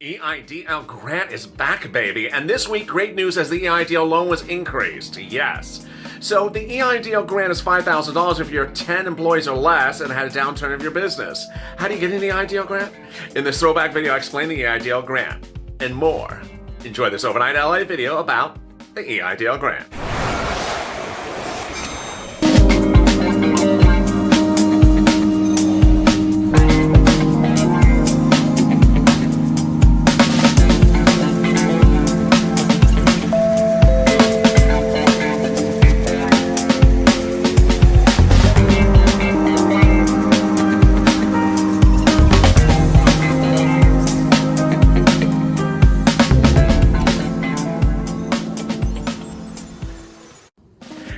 EIDL grant is back, baby, and this week, great news as the EIDL loan was increased. Yes. So the EIDL grant is $5,000 if you're 10 employees or less and had a downturn of your business. How do you get an EIDL grant? In this throwback video, I explain the EIDL grant and more. Enjoy this overnight LA video about the EIDL grant.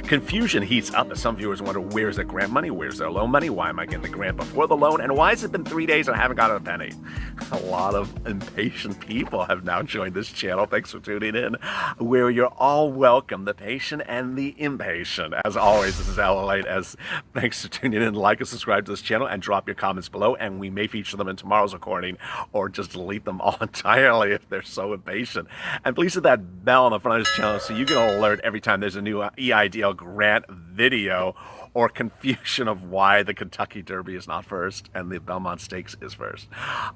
Confusion heats up as some viewers wonder, where's the grant money? Where's their loan money? Why am I getting the grant before the loan? And why has it been 3 days and I haven't gotten a penny? A lot of impatient people have now joined this channel. Thanks for tuning in, where you're all welcome, the patient and the impatient. As always, this is LALATE. Thanks for tuning in. Like and subscribe to this channel and drop your comments below, and we may feature them in tomorrow's recording or just delete them all entirely if they're so impatient. And please hit that bell on the front of this channel so you get an alert every time there's a new EIDL grant video or confusion of why the Kentucky Derby is not first and the Belmont Stakes is first.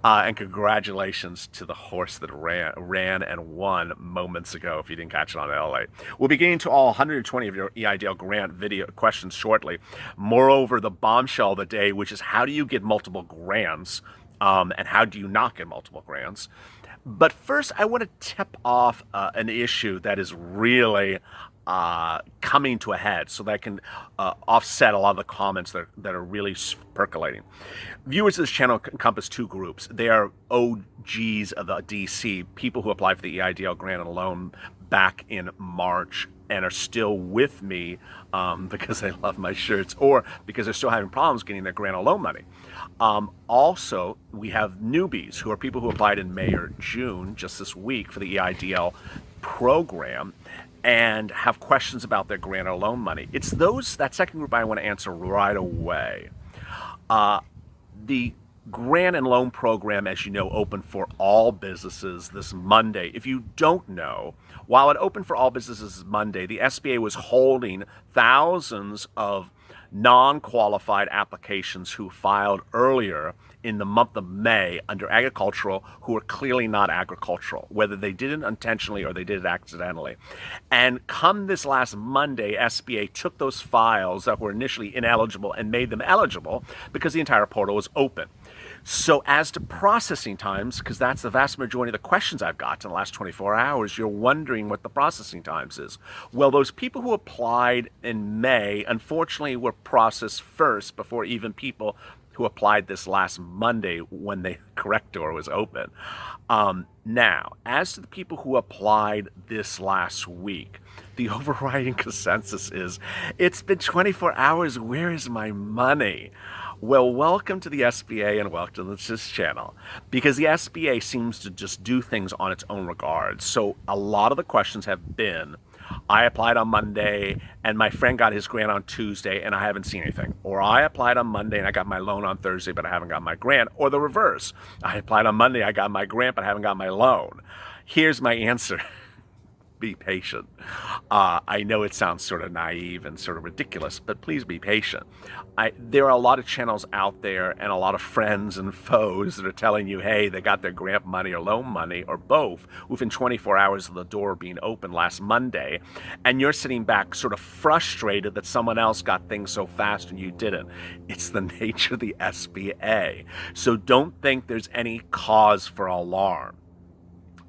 And congratulations to the horse that ran and won moments ago, if you didn't catch it on LA. We'll be getting to all 120 of your EIDL grant video questions shortly. Moreover, the bombshell of the day, which is how do you get multiple grants and how do you not get multiple grants? But first, I want to tip off an issue that is really coming to a head, so that can offset a lot of the comments that are really percolating. Viewers of this channel encompass two groups. They are OGs of the DC, people who applied for the EIDL grant and loan back in March and are still with me because they love my shirts or because they're still having problems getting their grant or loan money. Also, we have newbies who are people who applied in May or June, just this week, for the EIDL program and have questions about their grant or loan money. It's that second group I want to answer right away. The grant and loan program, as you know, opened for all businesses this Monday. If you don't know, while it opened for all businesses Monday, the SBA was holding thousands of non-qualified applications who filed earlier in the month of May under agricultural who are clearly not agricultural, whether they did it intentionally or they did it accidentally. And come this last Monday, SBA took those files that were initially ineligible and made them eligible because the entire portal was open. So as to processing times, because that's the vast majority of the questions I've got in the last 24 hours, you're wondering what the processing times is. Well, those people who applied in May, unfortunately, were processed first before even people who applied this last Monday when the correct door was open. Now, as to the people who applied this last week, the overriding consensus is, it's been 24 hours, where is my money? Well, welcome to the SBA and welcome to this channel, because the SBA seems to just do things on its own regard. So a lot of the questions have been, I applied on Monday and my friend got his grant on Tuesday and I haven't seen anything. Or I applied on Monday and I got my loan on Thursday but I haven't got my grant. Or the reverse. I applied on Monday, I got my grant but I haven't got my loan. Here's my answer. Be patient. I know it sounds sort of naive and sort of ridiculous, but please be patient. There are a lot of channels out there and a lot of friends and foes that are telling you, hey, they got their grant money or loan money or both within 24 hours of the door being open last Monday, and you're sitting back sort of frustrated that someone else got things so fast and you didn't. It's the nature of the SBA. So don't think there's any cause for alarm.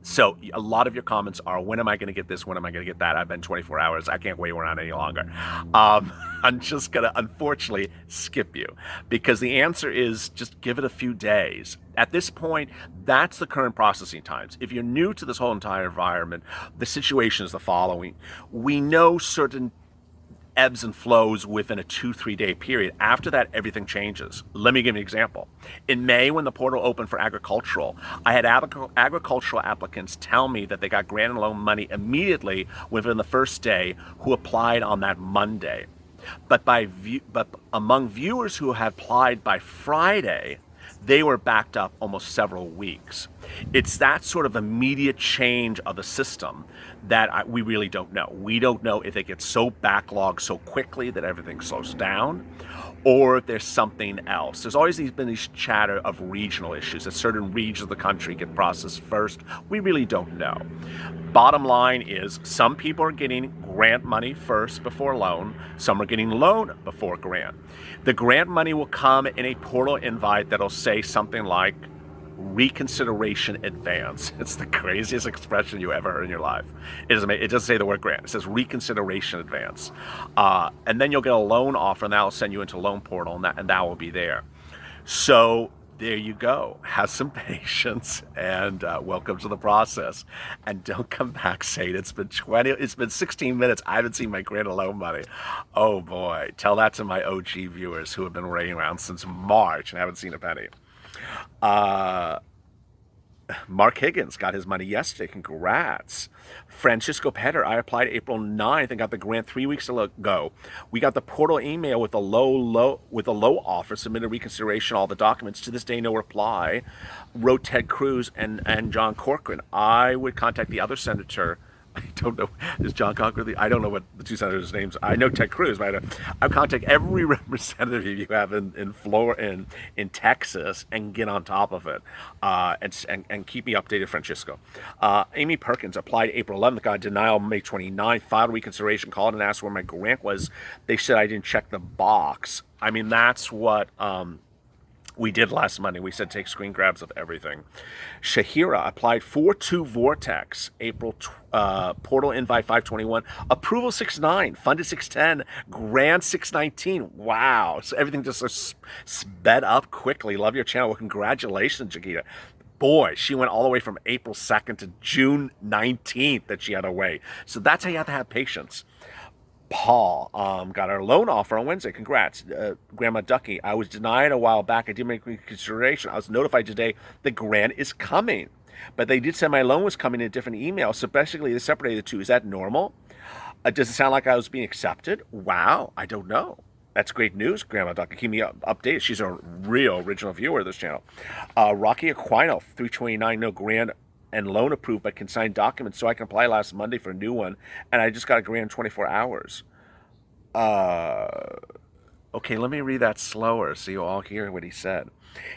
So a lot of your comments are, when am I going to get this? When am I going to get that? I've been 24 hours. I can't wait around any longer. I'm just going to, unfortunately, skip you because the answer is just give it a few days. At this point, that's the current processing times. If you're new to this whole entire environment, the situation is the following. We know certain ebbs and flows within a 2-3 day period. After that, everything changes. Let me give you an example. In May, when the portal opened for agricultural, I had agricultural applicants tell me that they got grant and loan money immediately within the first day who applied on that Monday. But among viewers who had applied by Friday, they were backed up almost several weeks. It's that sort of immediate change of the system that we really don't know. We don't know if it gets so backlogged so quickly that everything slows down, or if there's something else. There's always been this chatter of regional issues, that certain regions of the country get processed first. We really don't know. Bottom line is, some people are getting grant money first before loan. Some are getting loan before grant. The grant money will come in a portal invite that'll say something like reconsideration advance. It's the craziest expression you ever heard in your life. It doesn't say the word grant. It says reconsideration advance. And then you'll get a loan offer, and that'll send you into loan portal, and that will be there. So there you go. Have some patience, and welcome to the process. And don't come back saying it's been 16 minutes. I haven't seen my grant or loan money. Oh boy. Tell that to my OG viewers who have been waiting around since March and haven't seen a penny. Mark Higgins got his money yesterday. Congrats. Francisco Petter, I applied April 9th and got the grant 3 weeks ago. We got the portal email with the low offer, submitted reconsideration, all the documents. To this day, no reply. Wrote Ted Cruz and John Corcoran. I would contact the other senator. I don't know. Is John Corcoran? I don't know what the two senators' names. I know Ted Cruz, but I contact every representative you have in Florida, in Texas, and get on top of it, and keep me updated, Francisco. Amy Perkins applied April 11th, got a denial May 29th, filed reconsideration, called and asked where my grant was. They said I didn't check the box. I mean, that's what we did last Monday. We said take screen grabs of everything. Shahira applied 4-2 Vortex, April portal invite 521, approval 6-9, funded 610, grant 619. Wow. So everything just sped up quickly. Love your channel. Well, congratulations, Jagita. Boy, she went all the way from April 2nd to June 19th that she had to wait. So that's how you have to have patience. Paul got our loan offer on Wednesday. Congrats, Grandma Ducky. I was denied a while back. I did make reconsideration. I was notified today the grant is coming. But they did say my loan was coming in a different email. So basically, they separated the two. Is that normal? Does it sound like I was being accepted? Wow, I don't know. That's great news, Grandma Ducky. Keep me updated. She's a real original viewer of this channel. Rocky Aquino, 329, no grant and loan approved, but can sign documents, so I can apply last Monday for a new one, and I just got a grant in 24 hours. Okay, let me read that slower so you all hear what he said.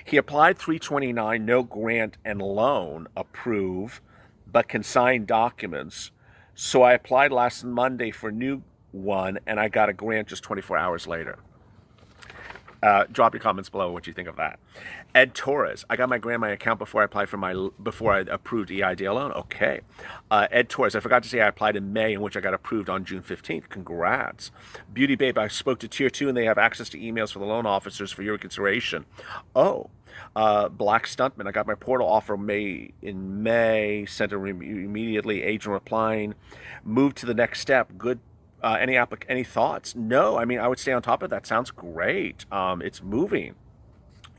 He applied 329, no grant and loan approved, but can sign documents, so I applied last Monday for a new one, and I got a grant just 24 hours later. Drop your comments below what you think of that. Ed Torres, I got my grant, my account before I applied before I approved EIDL loan. Okay. Ed Torres, I forgot to say I applied in May, in which I got approved on June 15th. Congrats. Beauty Babe, I spoke to Tier 2, and they have access to emails for the loan officers for your consideration. Oh. Black Stuntman, I got my portal offer in May, sent it immediately, agent replying, moved to the next step. Good. Any thoughts? No, I mean, I would stay on top of that. Sounds great. It's moving.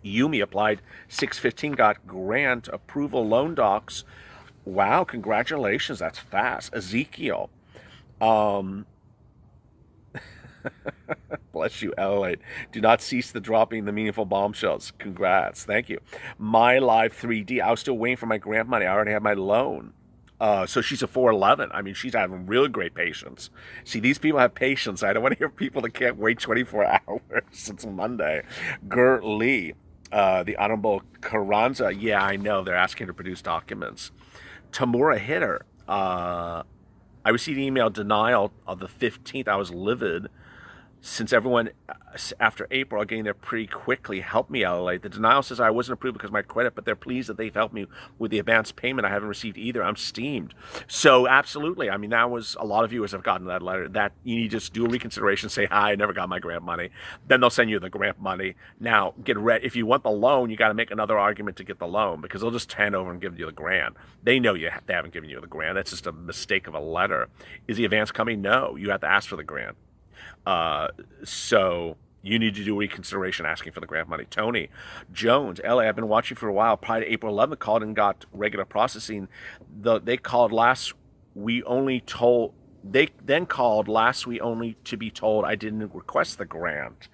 Yumi applied 615, got grant approval loan docs. Wow, congratulations. That's fast. Ezekiel. Bless you, LALATE. Do not cease the dropping the meaningful bombshells. Congrats. Thank you. My Live 3D. I was still waiting for my grant money. I already have my loan. So she's a 411. I mean, she's having really great patience. See, these people have patience. I don't want to hear people that can't wait 24 hours since Monday. Gert Lee, the Honorable Carranza. Yeah, I know. They're asking to produce documents. Tamura Hitter. I received email denial of the 15th. I was livid. Since everyone after April are getting there pretty quickly, help me out. Like, the denial says I wasn't approved because of my credit, but they're pleased that they've helped me with the advance payment. I haven't received either. I'm steamed. So absolutely. I mean, that was a lot of viewers have gotten that letter. That you need to just do a reconsideration, say, hi, I never got my grant money. Then they'll send you the grant money. Now, get ready. If you want the loan, you got to make another argument to get the loan, because they'll just hand over and give you the grant. They know they haven't given you the grant. That's just a mistake of a letter. Is the advance coming? No. You have to ask for the grant. So you need to do reconsideration asking for the grant money. Tony Jones, LA, I've been watching for a while. Prior to April 11th, called and got regular processing. They called last, we only told, they then called last week only to be told I didn't request the grant.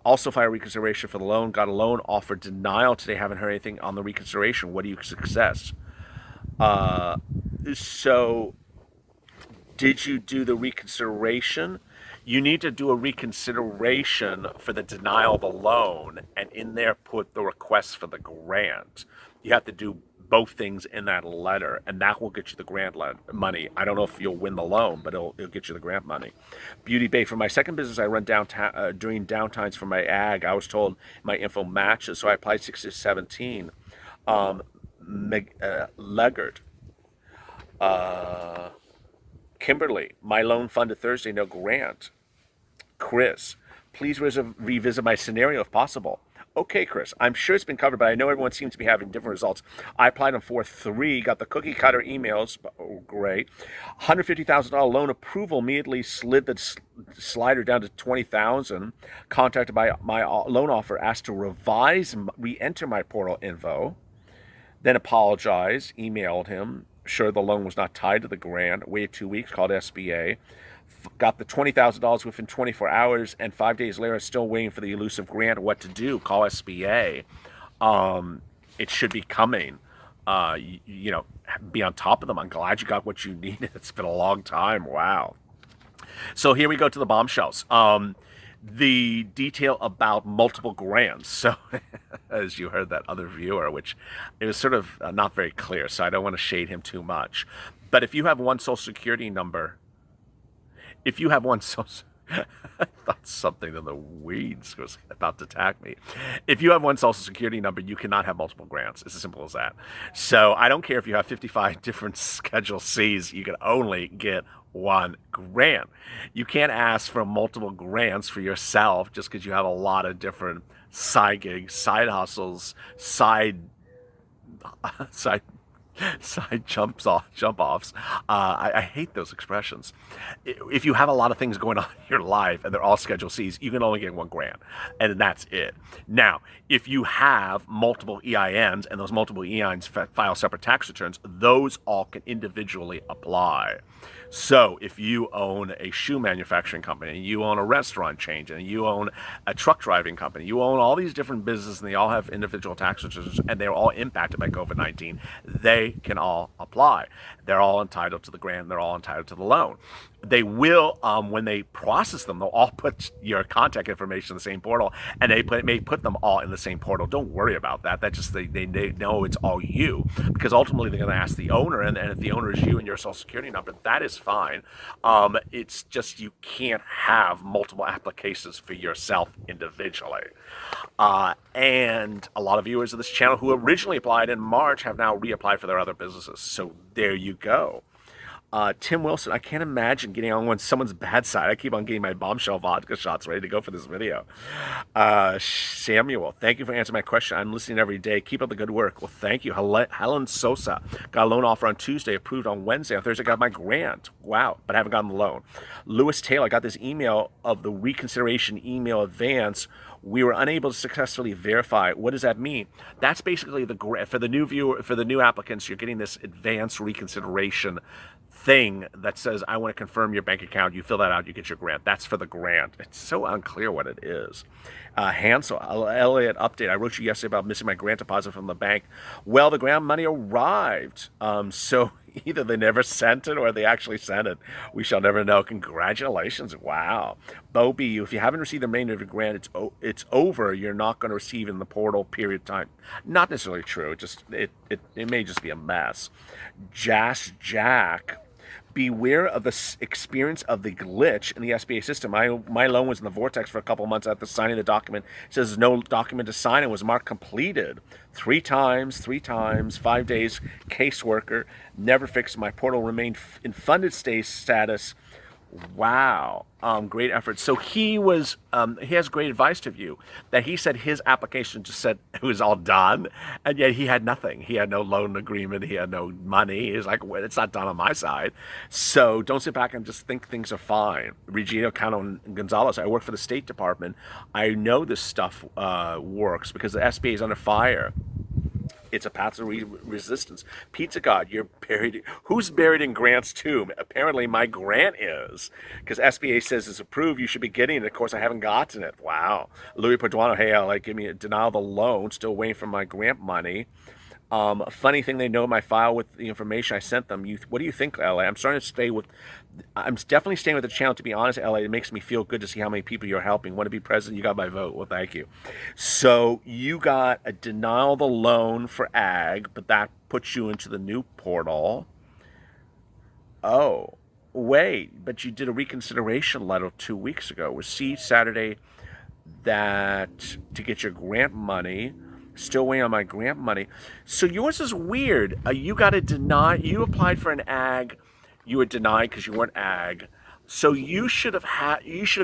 Also file reconsideration for the loan. Got a loan offer denial today. Haven't heard anything on the reconsideration. What do you success? So did you do the reconsideration? You need to do a reconsideration for the denial of the loan, and in there put the request for the grant. You have to do both things in that letter, and that will get you the grant money. I don't know if you'll win the loan, but it'll get you the grant money. Beauty Bay. For my second business, I run downtown during downtimes for my ag. I was told my info matches, so I applied 6 to 17. Leggard. Kimberly, my loan funded Thursday, no grant. Chris, please revisit my scenario if possible. Okay, Chris, I'm sure it's been covered, but I know everyone seems to be having different results. I applied on 4/3, got the cookie cutter emails, great. $150,000 loan approval, immediately slid the slider down to $20,000. Contacted by my loan offer, asked to revise, re-enter my portal info. Then apologized, emailed him, sure the loan was not tied to the grant, waited 2 weeks, called SBA. Got the $20,000 within 24 hours, and 5 days later, still waiting for the elusive grant. What to do? Call SBA. It should be coming. Be on top of them. I'm glad you got what you needed. It's been a long time. Wow. So here we go to the bombshells. The detail about multiple grants. So, as you heard that other viewer, which it was sort of not very clear, so I don't want to shade him too much. But if you have one social security number, I thought something in the weeds was about to attack me. If you have one social security number, you cannot have multiple grants. It's as simple as that. So I don't care if you have 55 different Schedule Cs, you can only get one grant. You can't ask for multiple grants for yourself just because you have a lot of different side gigs, side hustles, side jump offs. I hate those expressions. If you have a lot of things going on in your life and they're all Schedule Cs, you can only get one grant, and that's it. Now, if you have multiple EINs and those multiple EINs file separate tax returns, those all can individually apply. So if you own a shoe manufacturing company, you own a restaurant chain, and you own a truck driving company, you own all these different businesses, and they all have individual tax returns, and they're all impacted by COVID-19, they can all apply. They're all entitled to the grant, they're all entitled to the loan. They will, when they process them, they'll all put your contact information in the same portal, and they may put them all in the same portal. Don't worry about that. That just they know it's all you, because ultimately they're going to ask the owner, and if the owner is you and your social security number, that is fine. It's just you can't have multiple applications for yourself individually. And a lot of viewers of this channel who originally applied in March have now reapplied for their other businesses. So there you go. Tim Wilson, I can't imagine getting on someone's bad side. I keep on getting my bombshell vodka shots ready to go for this video. Samuel, thank you for answering my question. I'm listening every day. Keep up the good work. Well, thank you. Helen Sosa, got a loan offer on Tuesday, approved on Wednesday. On Thursday, got my grant. Wow, but I haven't gotten the loan. Lewis Taylor, I got this email of the reconsideration email advance. We were unable to successfully verify. What does that mean? That's basically for the new applicants, you're getting this advanced reconsideration thing that says, I want to confirm your bank account. You fill that out, you get your grant. That's for the grant. It's so unclear what it is. Hansel, Elliot update. I wrote you yesterday about missing my grant deposit from the bank. Well, the grant money arrived. So either they never sent it or they actually sent it. We shall never know. Congratulations. Wow. Bobby, if you haven't received the remainder of your grant, it's over. You're not going to receive in the portal period of time. Not necessarily true. It may just be a mess. Jack, beware of the experience of the glitch in the SBA system. My loan was in the vortex for a couple months after signing the document. It says no document to sign and was marked completed. Three times, 5 days, caseworker, never fixed. My portal remained in funded status. Wow. Great effort. So he has great advice to you, that he said his application just said it was all done, and yet he had nothing. He had no loan agreement. He had no money. He's like, well, it's not done on my side. So don't sit back and just think things are fine. Regino Cano Gonzalez, I work for the State Department. I know this stuff works because the SBA is under fire. It's a path of resistance. Pizza God, you're buried. Who's buried in Grant's tomb? Apparently, my Grant is, because SBA says it's approved. You should be getting it. Of course, I haven't gotten it. Wow. Louis Paduano, hey, like, give me a denial of the loan. Still waiting for my Grant money. Funny thing, they know my file with the information I sent them. What do you think, LA? I'm definitely staying with the channel, to be honest, LA. It makes me feel good to see how many people you're helping. Want to be president? You got my vote. Well, thank you. So you got a denial of the loan for ag, but that puts you into the new portal. Oh, wait, but you did a reconsideration letter 2 weeks ago. Received Saturday that to get your grant money. Still waiting on my grant money. So yours is weird. You got to deny. You applied for an ag. You were denied because you weren't ag. So you should have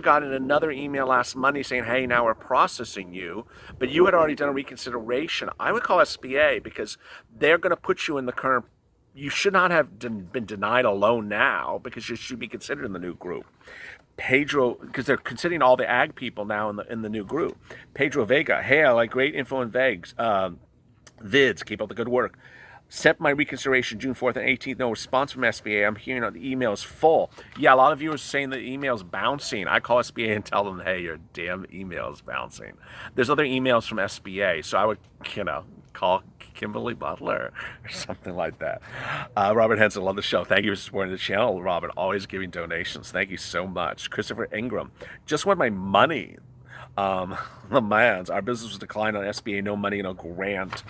gotten another email last Monday saying, "Hey, now we're processing you." But you had already done a reconsideration. I would call SBA because they're going to put you in the current. You should not have been denied a loan now because you should be considered in the new group. Pedro, because they're considering all the ag people now in the new group. Pedro Vega, hey, I like great info in vids, keep up the good work. Sent my reconsideration June 4th and 18th, no response from SBA. I'm hearing the email is full. Yeah, a lot of you are saying the email's bouncing. I call SBA and tell them, hey, your damn email is bouncing. There's other emails from SBA, so I would, call Kimberly Butler or something like that. Robert Henson, love the show. Thank you for supporting the channel, Robert. Always giving donations. Thank you so much. Christopher Ingram, just want my money. The man's, our business was declined on SBA, no money, no grant.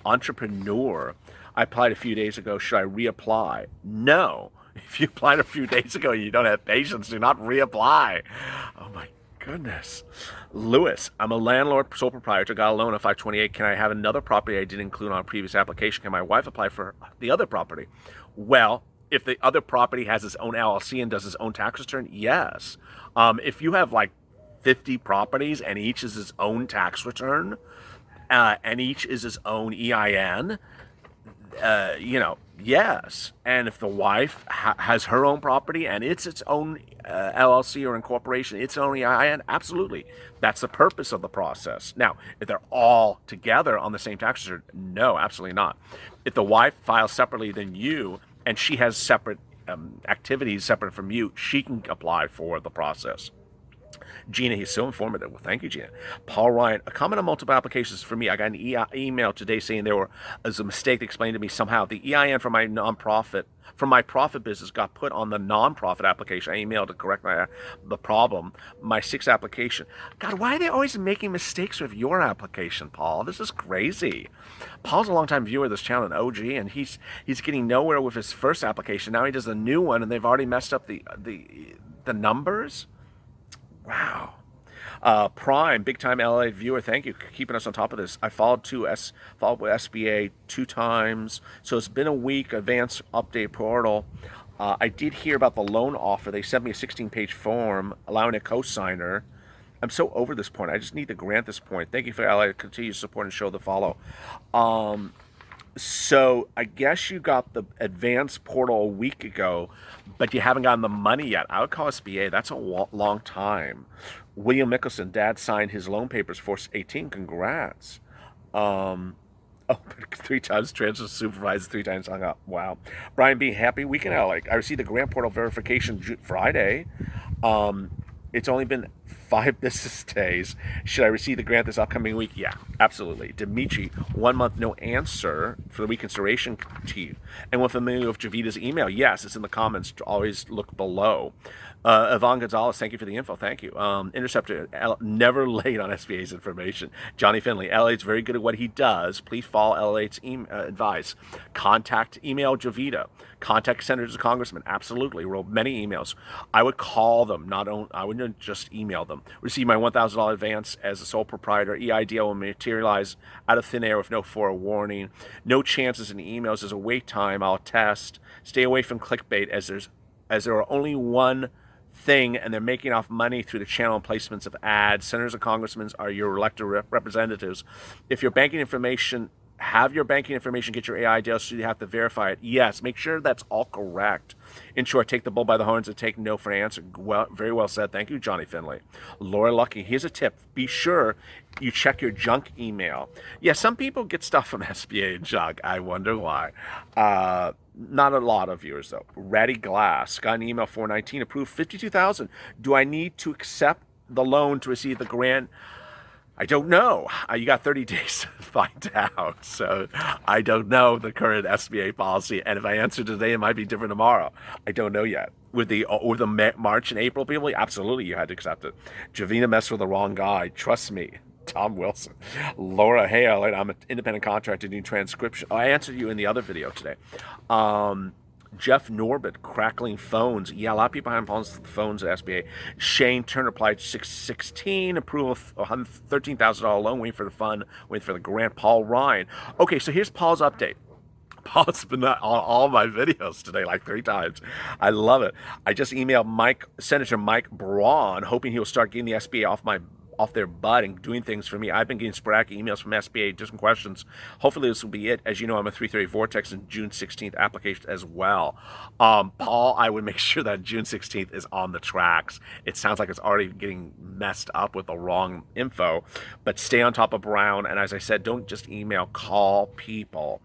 Entrepreneur, I applied a few days ago. Should I reapply? No. If you applied a few days ago, you don't have patience. Do not reapply. Oh my goodness. Lewis, I'm a landlord, sole proprietor, got a loan of 528. Can I have another property I didn't include on a previous application? Can my wife apply for the other property? Well, if the other property has its own LLC and does its own tax return, yes. If you have like 50 properties and each is its own tax return, and each is its own EIN, yes. And if the wife has her own property and it's its own LLC or incorporation, its own EIN, absolutely. That's the purpose of the process. Now, if they're all together on the same tax return, no, absolutely not. If the wife files separately than you and she has separate activities separate from you, she can apply for the process. Gina, he's so informative. Well, thank you, Gina. Paul Ryan, a comment on multiple applications for me. I got an email today saying there was a mistake explained to me somehow. The EIN from my nonprofit, from my profit business, got put on the nonprofit application. I emailed to correct the problem. My 6th application. God, why are they always making mistakes with your application, Paul? This is crazy. Paul's a longtime viewer of this channel, an OG, and he's getting nowhere with his first application. Now he does a new one, and they've already messed up the numbers. Wow. Prime, big time LA viewer, thank you for keeping us on top of this. I followed with SBA 2 times, so it's been a week. Advanced update portal. I did hear about the loan offer. They sent me a 16-page form allowing a co-signer. I'm so over this point. I just need to grant this point. Thank you for LA continue to support and show the follow. So I guess you got the advanced portal a week ago, but you haven't gotten the money yet. I would call SBA. That's a long time. William Mickelson, Dad signed his loan papers for 18. Congrats. 3 times transfer supervisor, 3 times hung up. Wow. Brian B, happy weekend, Alec. I received the grant portal verification Friday. It's only been 5 business days. Should I receive the grant this upcoming week? Yeah, absolutely. Dimitri, 1 month, no answer for the reconsideration to you. And we're familiar with Javita's email. Yes, it's in the comments. Always look below. Yvonne Gonzalez, thank you for the info. Thank you. Interceptor, never late on SBA's information. Johnny Finley, LA's very good at what he does. Please follow LA's advice. Email Javita. Contact senators and congressmen. Absolutely. Wrote many emails. I would call them. I wouldn't just email them. Receive my $1,000 advance as a sole proprietor. EIDL will materialize out of thin air with no forewarning. No chances in emails. There's a wait time. I'll test. Stay away from clickbait as there are only one thing, and they're making off money through the channel and placements of ads. Senators and congressmen are your elected representatives. If your banking information Have your banking information, get your EIDL, so you have to verify it. Yes, make sure that's all correct. In short, take the bull by the horns and take no for an answer. Well, very well said. Thank you, Johnny Finley. Laura Lucky, here's a tip. Be sure you check your junk email. Yeah, some people get stuff from SBA in junk. I wonder why. Not a lot of viewers, though. Ratty Glass, got an email 419, approved $52,000. Do I need to accept the loan to receive the grant? I don't know. You got 30 days to find out. So I don't know the current SBA policy. And if I answer today, it might be different tomorrow. I don't know yet. With the March and April people, absolutely you had to accept it. Javina messed with the wrong guy. Trust me. Tom Wilson. Laura Hale, I'm an independent contractor doing transcription. I answered you in the other video today. Jeff Norbert, crackling phones. Yeah, a lot of people have phones at SBA. Shane Turner applied 616, approval of $13,000 loan, waiting for the fund, waiting for the grant. Paul Ryan. Okay, so here's Paul's update. Paul's been on all my videos today like 3 times. I love it. I just emailed Senator Mike Braun, hoping he'll start getting the SBA off their butt and doing things for me. I've been getting sporadic emails from SBA, different questions. Hopefully this will be it. As you know, I'm a 330 Vortex and June 16th application as well. Paul, I would make sure that June 16th is on the tracks. It sounds like it's already getting messed up with the wrong info, but stay on top of Brown. And as I said, don't just email, call people.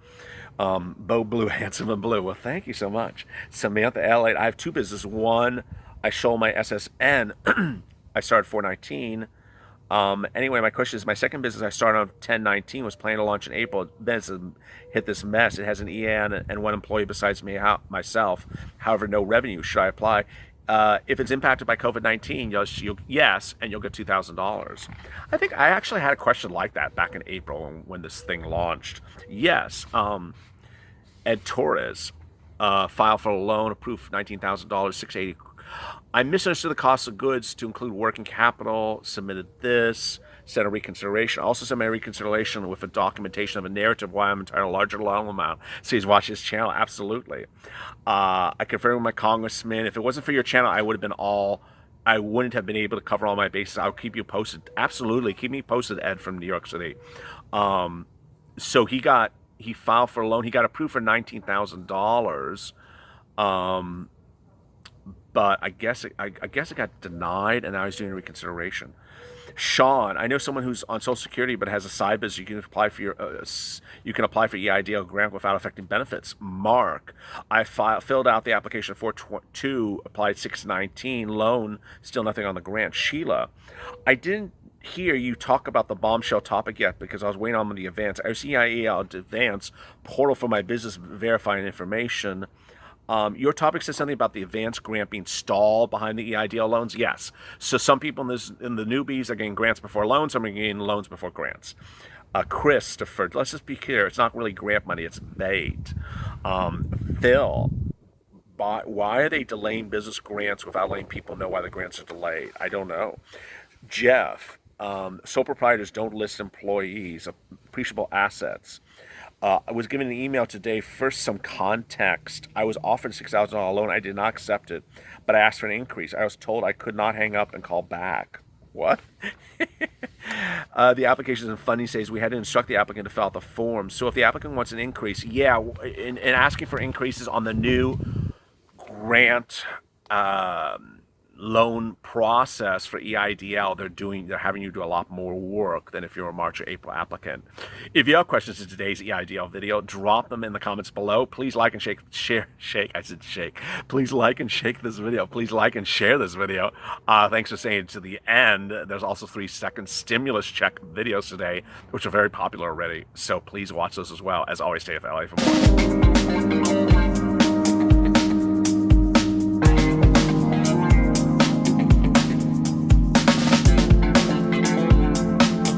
Bo Blue, handsome and blue. Well, thank you so much. Samantha LALATE, I have 2 businesses. One, I show my SSN. I started 419. Anyway, my question is, my second business I started on 10/19, was planning to launch in April. Then it's hit this mess. It has an EN and 1 employee besides me, myself. However, no revenue. Should I apply? If it's impacted by COVID-19, yes, and you'll get $2,000. I think I actually had a question like that back in April when this thing launched. Yes. Ed Torres, filed for a loan, approved $19,000, $680. I misunderstood the cost of goods to include working capital, submitted this, sent a reconsideration. Also sent my reconsideration with a documentation of a narrative why I'm entitled to a larger loan amount. So he's watching his channel, absolutely. I confirmed with my congressman, if it wasn't for your channel, I wouldn't have been able to cover all my bases. I'll keep you posted. Absolutely, keep me posted, Ed from New York City. So he filed for a loan. He got approved for $19,000. But I guess it got denied, and now he's doing a reconsideration. Sean, I know someone who's on Social Security but has a side business. You can apply for EIDL grant without affecting benefits. Mark, I filled out the application 422, applied 619, loan, still nothing on the grant. Sheila, I didn't hear you talk about the bombshell topic yet because I was waiting on the advance. I see EIDL advance portal for my business verifying information. Your topic says something about the advanced grant being stalled behind the EIDL loans. Yes. So some people in the newbies are getting grants before loans. Some are getting loans before grants. Christopher, let's just be clear. It's not really grant money. It's bait. Phil, why are they delaying business grants without letting people know why the grants are delayed? I don't know. Jeff, sole proprietors don't list employees, appreciable assets. I was given an email today. First, some context. I was offered a $6,000 loan. I did not accept it, but I asked for an increase. I was told I could not hang up and call back. What? The applications and funding says we had to instruct the applicant to fill out the form. So if the applicant wants an increase, yeah, in asking for increases on the new grant loan process for EIDL, they're having you do a lot more work than if you're a March or April applicant. If you have questions in today's EIDL video, drop them in the comments below. Please like and Please like and shake this video. Please like and share this video. Thanks for staying to the end. There's also 3-second stimulus check videos today, which are very popular already. So please watch those as well. As always, stay with LA for more.